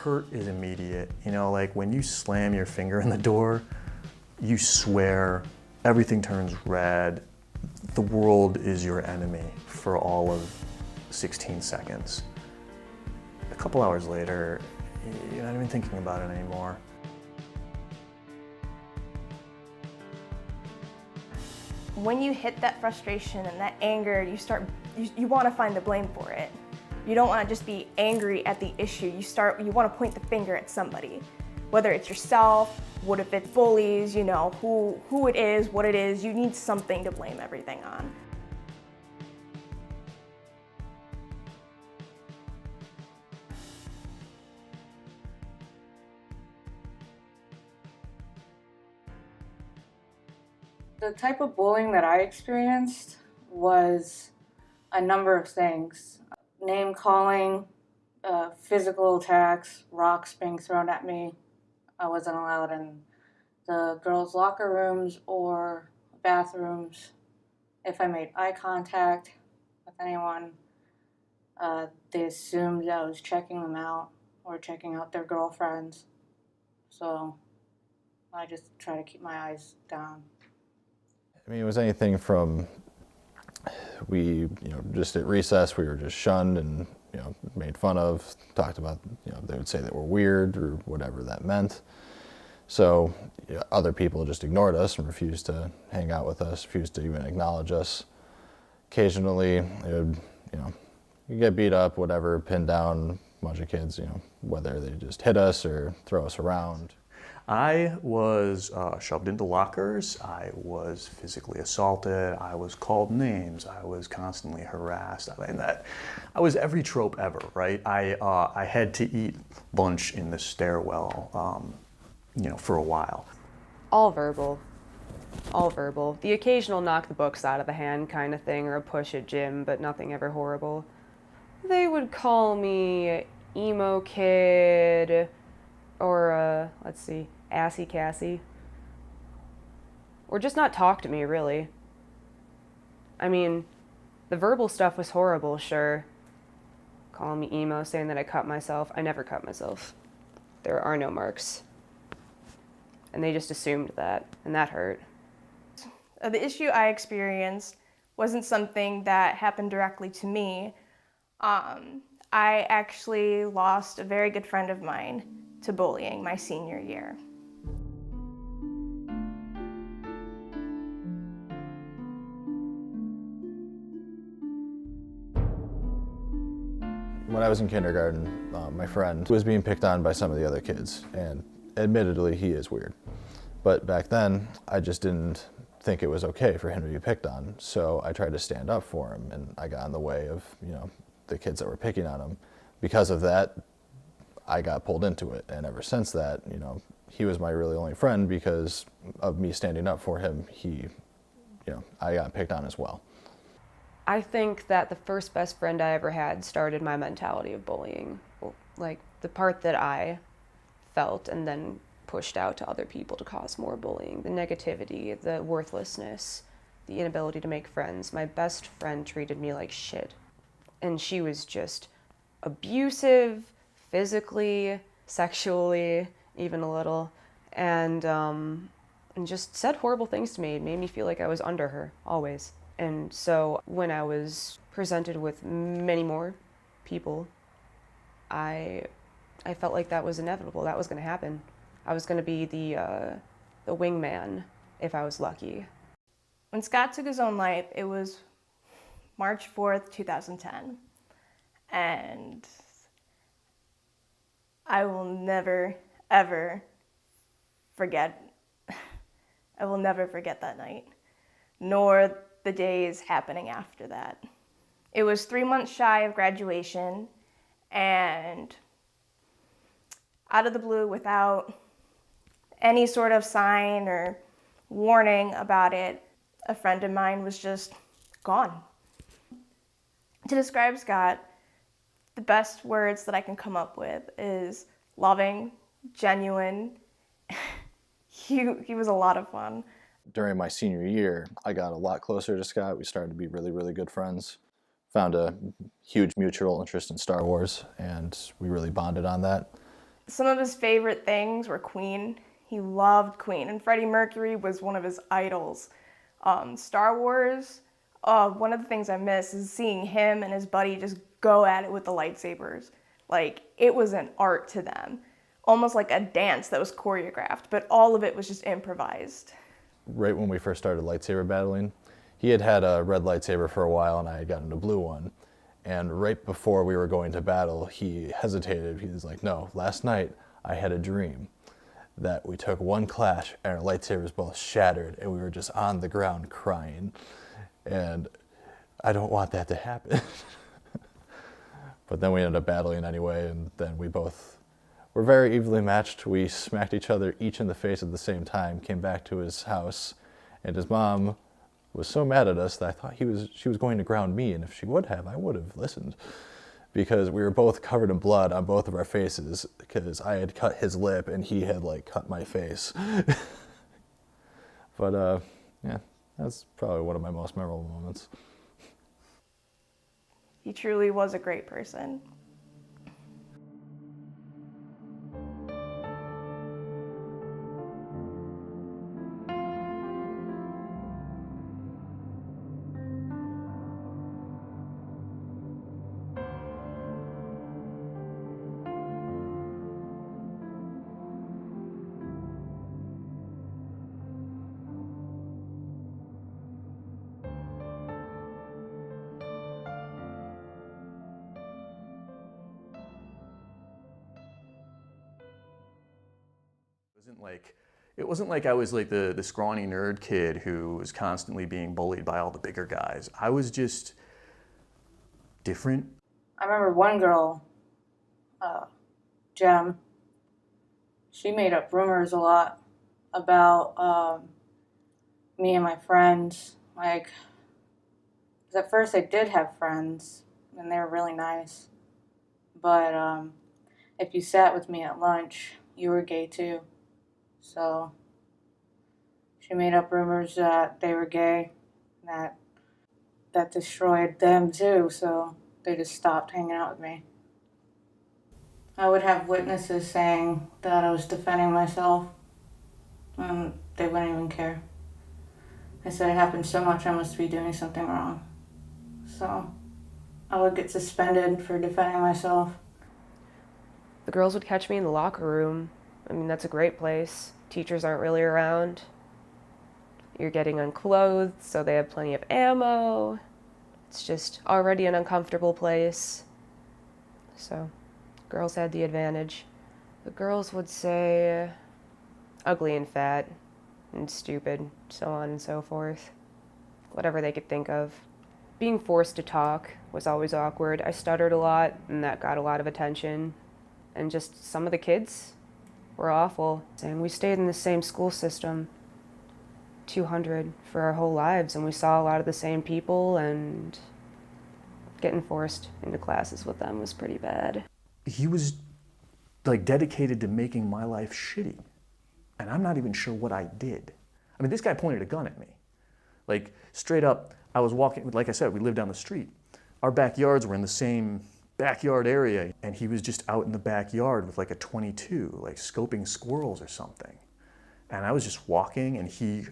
hurt is immediate. You know, like when you slam your finger in the door, you swear, everything turns red, the world is your enemy for all of 16 seconds. A couple hours later, you're not even thinking about it anymore. When you hit that frustration and that anger, you want to find the blame for it. You don't want to just be angry at the issue. You want to point the finger at somebody, whether it's yourself, what if it's bullies, you know, who it is, what it is. You need something to blame everything on. The type of bullying that I experienced was a number of things. Name calling, physical attacks, rocks being thrown at me. I wasn't allowed in the girls' locker rooms or bathrooms. If I made eye contact with anyone, they assumed I was checking them out or checking out their girlfriends. So I just try to keep my eyes down. I mean, it was anything from just at recess, we were just shunned and, made fun of, talked about, they would say that we're weird or whatever that meant. So other people just ignored us and refused to hang out with us, refused to even acknowledge us. Occasionally, it would, you get beat up, whatever, pinned down, a bunch of kids, whether they just hit us or throw us around. I was shoved into lockers, I was physically assaulted, I was called names, I was constantly harassed. I was every trope ever, right? I had to eat lunch in the stairwell, for a while. All verbal. All verbal. The occasional knock the books out of the hand kind of thing, or a push at gym, but nothing ever horrible. They would call me emo kid, or, assy Cassie. Or just not talk to me, really. I mean, the verbal stuff was horrible, sure. Calling me emo, saying that I cut myself. I never cut myself. There are no marks. And they just assumed that, and that hurt. The issue I experienced wasn't something that happened directly to me. I actually lost a very good friend of mine to bullying my senior year. When I was in kindergarten, my friend was being picked on by some of the other kids, and admittedly, he is weird. But back then, I just didn't think it was okay for him to be picked on, so I tried to stand up for him, and I got in the way of, the kids that were picking on him. Because of that, I got pulled into it, and ever since that, he was my really only friend because of me standing up for him. I got picked on as well. I think that the first best friend I ever had started my mentality of bullying. Like, the part that I felt and then pushed out to other people to cause more bullying. The negativity, the worthlessness, the inability to make friends. My best friend treated me like shit. And she was just abusive, physically, sexually, even a little, and just said horrible things to me. It made me feel like I was under her, always. And so when I was presented with many more people, I felt like that was inevitable. That was going to happen. I was going to be the wingman if I was lucky. When Scott took his own life, it was March 4th, 2010. And I will never, ever forget, I will never forget that night, nor the days happening after that. It was 3 months shy of graduation, and out of the blue, without any sort of sign or warning about it, a friend of mine was just gone. To describe Scott, the best words that I can come up with is loving, genuine. He was a lot of fun. During my senior year, I got a lot closer to Scott. We started to be really, really good friends. Found a huge mutual interest in Star Wars, and we really bonded on that. Some of his favorite things were Queen. He loved Queen, and Freddie Mercury was one of his idols. Star Wars, one of the things I miss is seeing him and his buddy just go at it with the lightsabers. Like, it was an art to them, almost like a dance that was choreographed, but all of it was just improvised. Right when we first started lightsaber battling, he had had a red lightsaber for a while and I had gotten a blue one. And right before we were going to battle, he hesitated. He was like, no, last night I had a dream that we took one clash and our lightsabers both shattered and we were just on the ground crying. And I don't want that to happen. But then we ended up battling anyway, and then we both were very evenly matched. We smacked each other each in the face at the same time, came back to his house, and his mom was so mad at us that I thought she was going to ground me, and if she would have, I would have listened. Because we were both covered in blood on both of our faces, because I had cut his lip and he had cut my face. But yeah, that's probably one of my most memorable moments. He truly was a great person. It wasn't like I was like the scrawny nerd kid who was constantly being bullied by all the bigger guys. I was just different. I remember one girl, Jem, she made up rumors a lot about me and my friends. 'Cause at first I did have friends, and they were really nice. But if you sat with me at lunch, you were gay too. So she made up rumors that they were gay, that destroyed them too, so they just stopped hanging out with me. I would have witnesses saying that I was defending myself, and they wouldn't even care. They said it happened so much I must be doing something wrong. So I would get suspended for defending myself. The girls would catch me in the locker room. I mean, that's a great place. Teachers aren't really around. You're getting unclothed, so they have plenty of ammo. It's just already an uncomfortable place. So, girls had the advantage. The girls would say ugly and fat and stupid, so on and so forth. Whatever they could think of. Being forced to talk was always awkward. I stuttered a lot, and that got a lot of attention. And just some of the kids were awful. And we stayed in the same school system, 200, for our whole lives, and we saw a lot of the same people, and getting forced into classes with them was pretty bad. He was dedicated to making my life shitty, and I'm not even sure what I did. I mean, this guy pointed a gun at me. Straight up, I was walking, like I said, we lived down the street. Our backyards were in the same backyard area, and he was just out in the backyard with a .22, scoping squirrels or something. And I was just walking, and he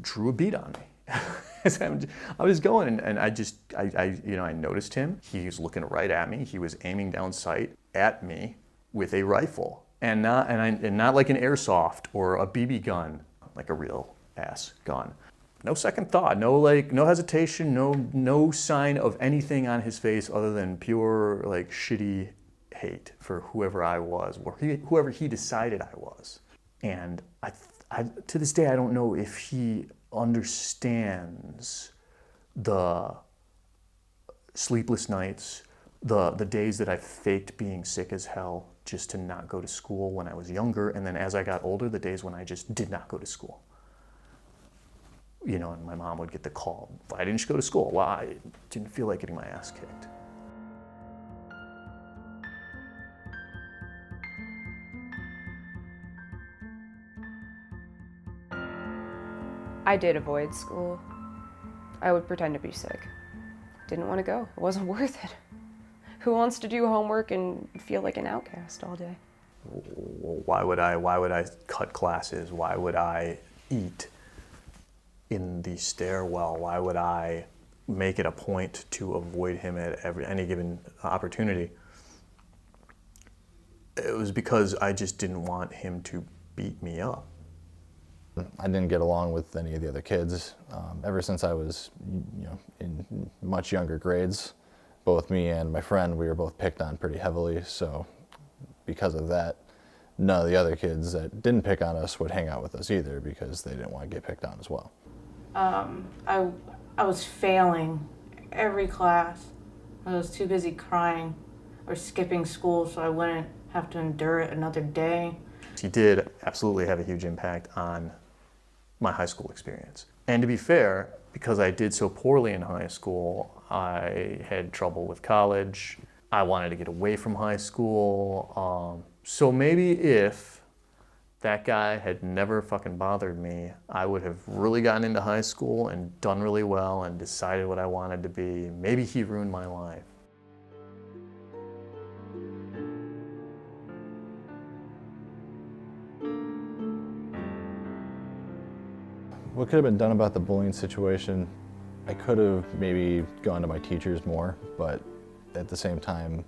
drew a bead on me. I was going, and I noticed him. He was looking right at me. He was aiming down sight at me with a rifle, and not like an airsoft or a BB gun, like a real ass gun. No second thought, no hesitation, no sign of anything on his face other than pure shitty hate for whoever I was, or whoever he decided I was. And I to this day I don't know if he understands the sleepless nights, the days that I faked being sick as hell just to not go to school when I was younger, and then as I got older, the days when I just did not go to school. And my mom would get the call, why didn't you go to school? Well, I didn't feel like getting my ass kicked. I did avoid school. I would pretend to be sick. Didn't want to go. It wasn't worth it. Who wants to do homework and feel like an outcast all day? why would I cut classes? Why would I eat in the stairwell? Why would I make it a point to avoid him at any given opportunity? It was because I just didn't want him to beat me up. I didn't get along with any of the other kids. Ever since I was, in much younger grades, both me and my friend, we were both picked on pretty heavily. So because of that, none of the other kids that didn't pick on us would hang out with us either because they didn't want to get picked on as well. I was failing every class. I was too busy crying or skipping school so I wouldn't have to endure it another day. He did absolutely have a huge impact on my high school experience. And to be fair, because I did so poorly in high school, I had trouble with college. I wanted to get away from high school. So maybe if that guy had never fucking bothered me, I would have really gotten into high school and done really well and decided what I wanted to be. Maybe he ruined my life. What could have been done about the bullying situation? I could have maybe gone to my teachers more, but at the same time,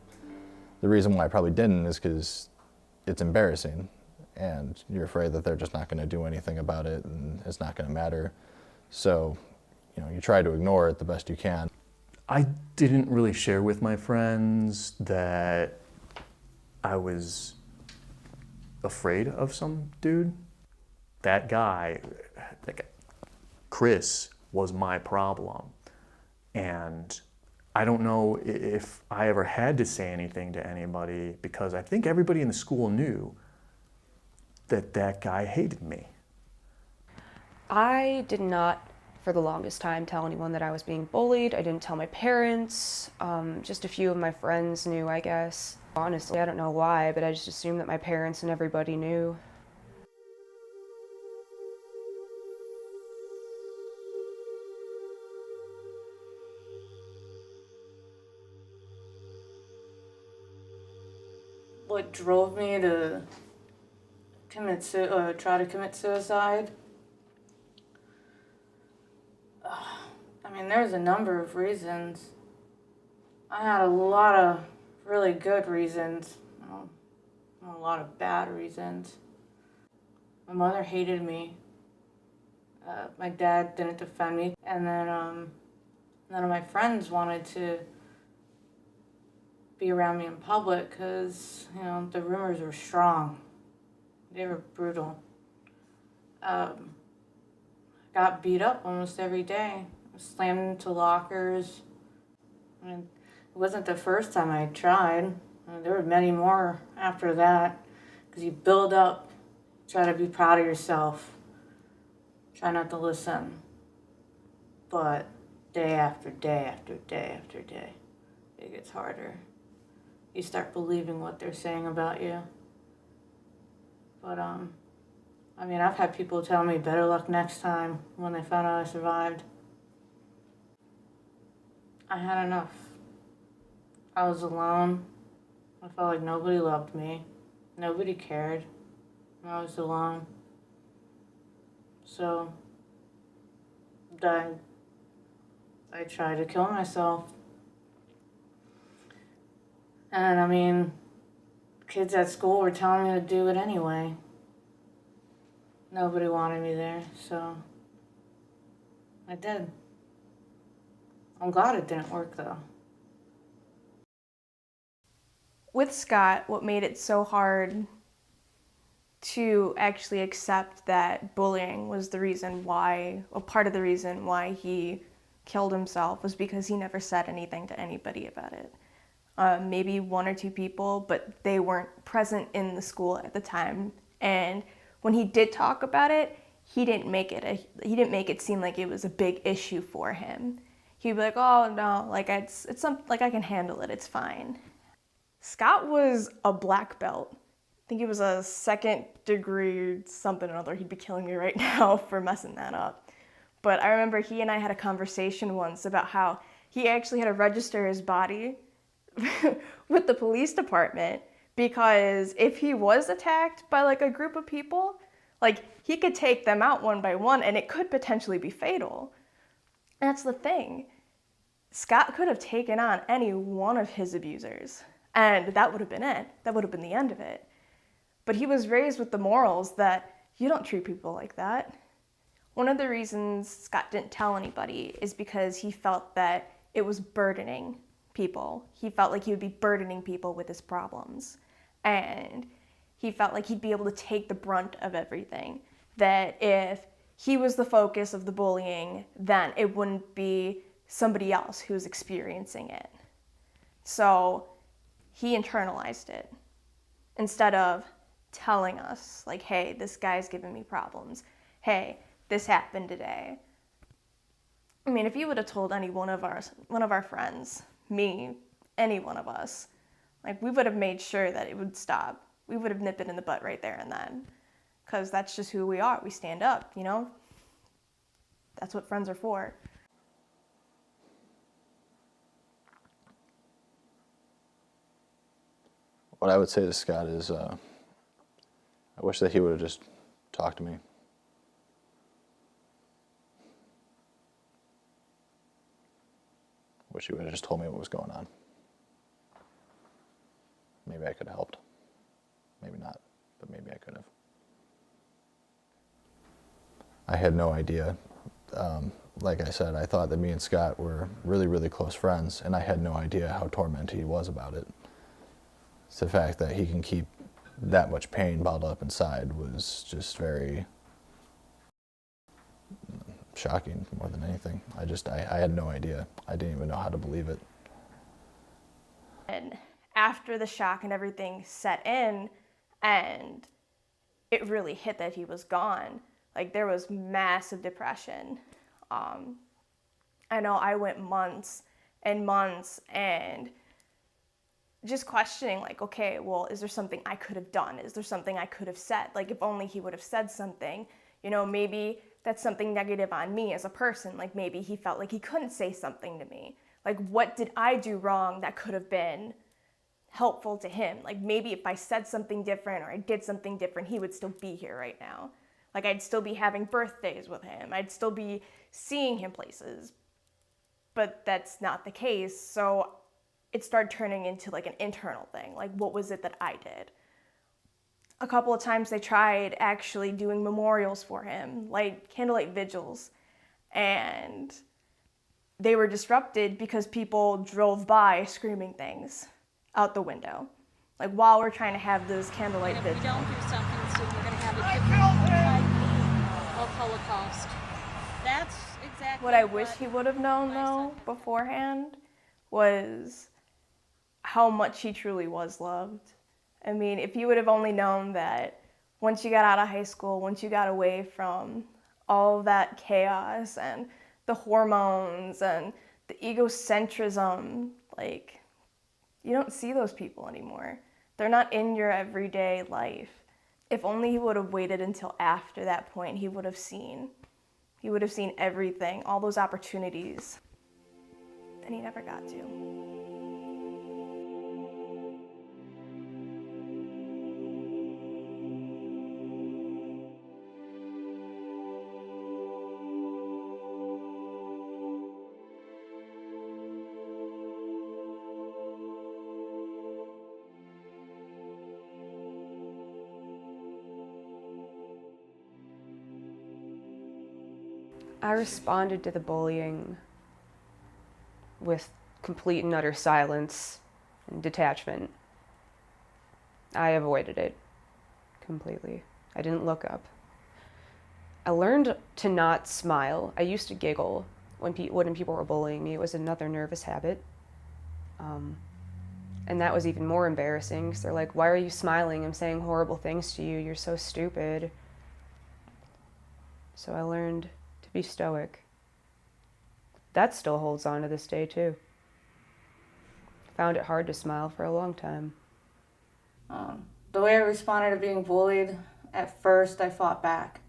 the reason why I probably didn't is because it's embarrassing and you're afraid that they're just not going to do anything about it and it's not going to matter. So, you try to ignore it the best you can. I didn't really share with my friends that I was afraid of some dude. That guy, Chris, was my problem. And I don't know if I ever had to say anything to anybody because I think everybody in the school knew that that guy hated me. I did not, for the longest time, tell anyone that I was being bullied. I didn't tell my parents. Just a few of my friends knew, I guess. Honestly, I don't know why, but I just assumed that my parents and everybody knew. What drove me to try to commit suicide? There's a number of reasons. I had a lot of really good reasons, a lot of bad reasons. My mother hated me. My dad didn't defend me, and then none of my friends wanted to be around me in public because, the rumors were strong. They were brutal. Got beat up almost every day. Slammed into lockers. It wasn't the first time I tried. There were many more after that because you build up, try to be proud of yourself, try not to listen. But day after day after day after day, it gets harder. You start believing what they're saying about you. But, I've had people tell me better luck next time when they found out I survived. I had enough. I was alone. I felt like nobody loved me. Nobody cared. I was alone. So, I tried to kill myself. And kids at school were telling me to do it anyway. Nobody wanted me there, so I did. I'm glad it didn't work though. With Scott, what made it so hard to actually accept that bullying was the reason why, or part of the reason why he killed himself, was because he never said anything to anybody about it. Maybe one or two people, but they weren't present in the school at the time. And when he did talk about it, he didn't make it seem like it was a big issue for him. He'd be like, "Oh no, it's something, I can handle it. It's fine." Scott was a black belt. I think he was a 2nd degree something or other. He'd be killing me right now for messing that up. But I remember he and I had a conversation once about how he actually had to register his body with the police department Because if he was attacked by like a group of people, like he could take them out one by one and it could potentially be fatal. That's the thing. Scott could have taken on any one of his abusers and that would have been it. That would have been the end of it. But he was raised with the morals that you don't treat people like that. One of the reasons Scott didn't tell anybody is because he felt that it was burdening people. He felt like he would be burdening people with his problems. And he felt like he'd be able to take the brunt of everything. That if he was the focus of the bullying, then it wouldn't be somebody else who was experiencing it. So he internalized it. Instead of telling us, like, hey, this guy's giving me problems. Hey, this happened today. I mean, if you would have told any one of our friends, me, any one of us, like, we would have made sure that it would stop. We would have nipped it in the butt right there and then. Because that's just who we are. We stand up, you know? That's what friends are for. What I would say to Scott is, I wish that he would have just talked to me. Wish he would have just told me what was going on. Maybe I could have helped. Maybe not, but maybe I could have. I had no idea. Like I said, I thought that me and Scott were really, really close friends, and I had no idea how tormented he was about it. It's the fact that he can keep that much pain bottled up inside was just very shocking more than anything. I had no idea. I didn't even know how to believe it. And after the shock and everything set in, and it really hit that he was gone, like there was massive depression. I know I went months and months and just questioning, like, okay, well, is there something I could have done? Is there something I could have said? Like, if only he would have said something, you know, maybe that's something negative on me as a person. Like, maybe he felt like he couldn't say something to me. Like, what did I do wrong that could have been helpful to him? Like, maybe if I said something different or I did something different, he would still be here right now. Like, I'd still be having birthdays with him. I'd still be seeing him places. But that's not the case. So it started turning into like an internal thing. Like, what was it that I did? A couple of times they tried actually doing memorials for him, like candlelight vigils. And they were disrupted because people drove by screaming things out the window. Like, while we're trying to have this candlelight vigil. If we don't do something soon, we're going to have a different type of Holocaust. That's exactly what I wish he would have known, though, beforehand, was how much he truly was loved. I mean, if you would have only known that once you got out of high school, once you got away from all of that chaos and the hormones and the egocentrism, like, you don't see those people anymore. They're not in your everyday life. If only he would have waited until after that point, he would have seen everything, all those opportunities. And he never got to. I responded to the bullying with complete and utter silence and detachment. I avoided it completely. I didn't look up. I learned to not smile. I used to giggle when people were bullying me. It was another nervous habit. And that was even more embarrassing because they're like, why are you smiling? I'm saying horrible things to you. You're so stupid. So I learned to be stoic. That still holds on to this day, too. Found it hard to smile for a long time. The way I responded to being bullied, at first I fought back.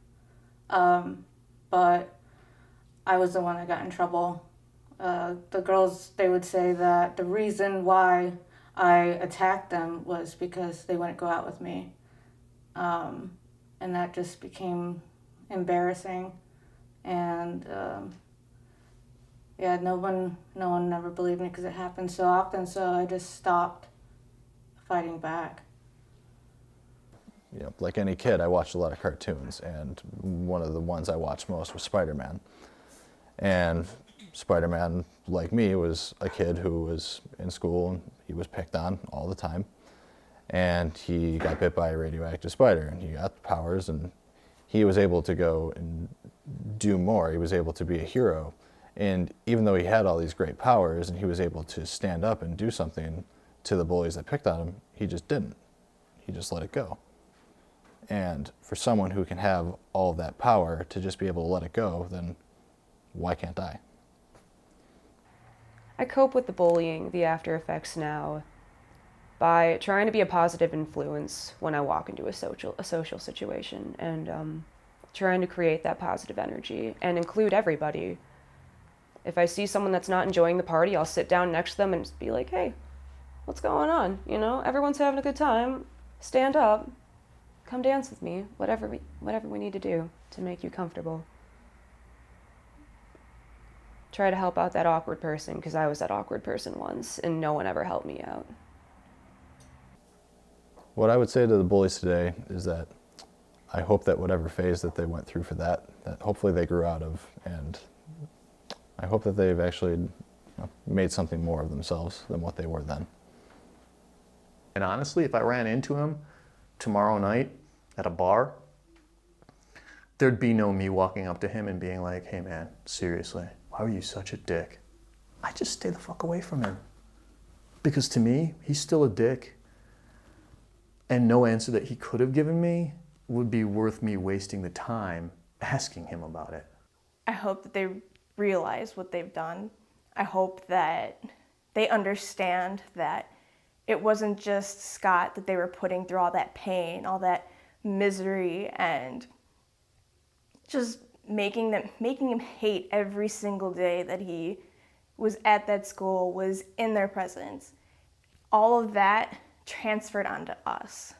But I was the one that got in trouble. The girls, they would say that the reason why I attacked them was because they wouldn't go out with me. And that just became embarrassing. And yeah, no one ever believed me because it happened so often, so I just stopped fighting back. You know, like any kid, I watched a lot of cartoons, and one of the ones I watched most was Spider-Man. And Spider-Man, like me, was a kid who was in school and he was picked on all the time. And he got bit by a radioactive spider and he got powers, and he was able to go and do more. He was able to be a hero. And even though he had all these great powers and he was able to stand up and do something to the bullies that picked on him, he just didn't. He just let it go. And for someone who can have all of that power to just be able to let it go, then why can't I? I cope with the bullying, the after effects now, by trying to be a positive influence when I walk into a social situation, and trying to create that positive energy and include everybody. If I see someone that's not enjoying the party, I'll sit down next to them and just be like, hey, what's going on? You know, everyone's having a good time. Stand up. Come dance with me. Whatever we need to do to make you comfortable. Try to help out that awkward person, because I was that awkward person once and no one ever helped me out. What I would say to the bullies today is that I hope that whatever phase that they went through for that hopefully they grew out of, and I hope that they've actually made something more of themselves than what they were then. And honestly, if I ran into him tomorrow night at a bar, there'd be no me walking up to him and being like, hey man, seriously, why are you such a dick? I just stay the fuck away from him. Because to me, he's still a dick. And no answer that he could have given me would be worth me wasting the time asking him about it. I hope that they realize what they've done. I hope that they understand that it wasn't just Scott that they were putting through all that pain, all that misery, and just making him hate every single day that he was at that school, was in their presence. All of that transferred onto us.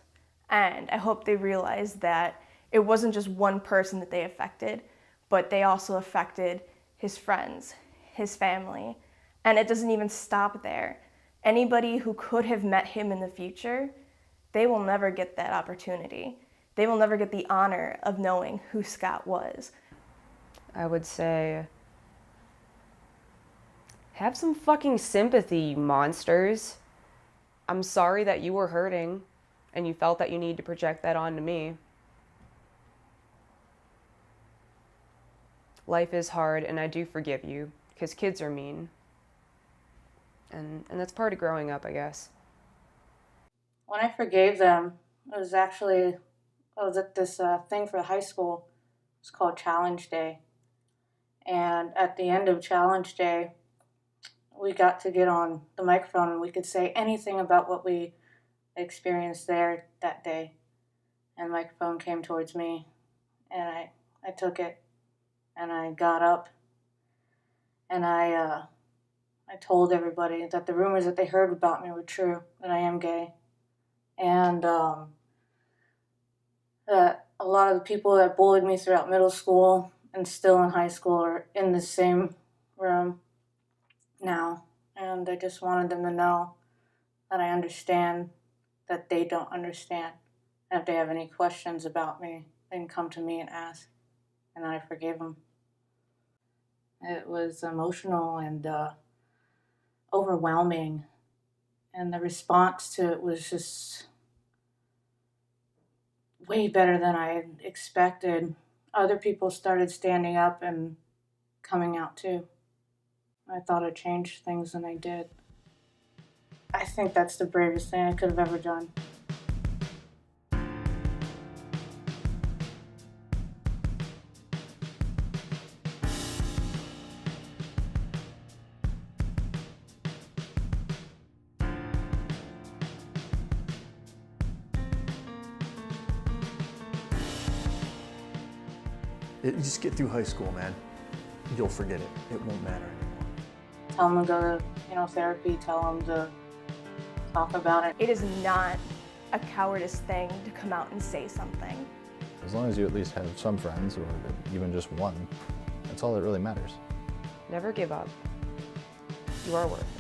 And I hope they realize that it wasn't just one person that they affected, but they also affected his friends, his family. And it doesn't even stop there. Anybody who could have met him in the future, they will never get that opportunity. They will never get the honor of knowing who Scott was. I would say, have some fucking sympathy, you monsters. I'm sorry that you were hurting and you felt that you need to project that onto me. Life is hard, and I do forgive you, because kids are mean. And that's part of growing up, I guess. When I forgave them, I was at this thing for high school. It's called Challenge Day. And at the end of Challenge Day, we got to get on the microphone and we could say anything about what we experienced there that day. And the microphone came towards me, and I took it, and I got up, and I told everybody that the rumors that they heard about me were true, that I am gay. And that a lot of the people that bullied me throughout middle school and still in high school are in the same room now. And I just wanted them to know that I understand that they don't understand. And if they have any questions about me, they can come to me and ask. And I forgave them. It was emotional and overwhelming. And the response to it was just way better than I had expected. Other people started standing up and coming out too. I thought I'd change things, and I did. I think that's the bravest thing I could have ever done. You just get through high school, man. You'll forget it. It won't matter anymore. Tell them to go to therapy. Tell them to talk about it. It is not a cowardice thing to come out and say something. As long as you at least have some friends, or even just one, that's all that really matters. Never give up. You are worth it.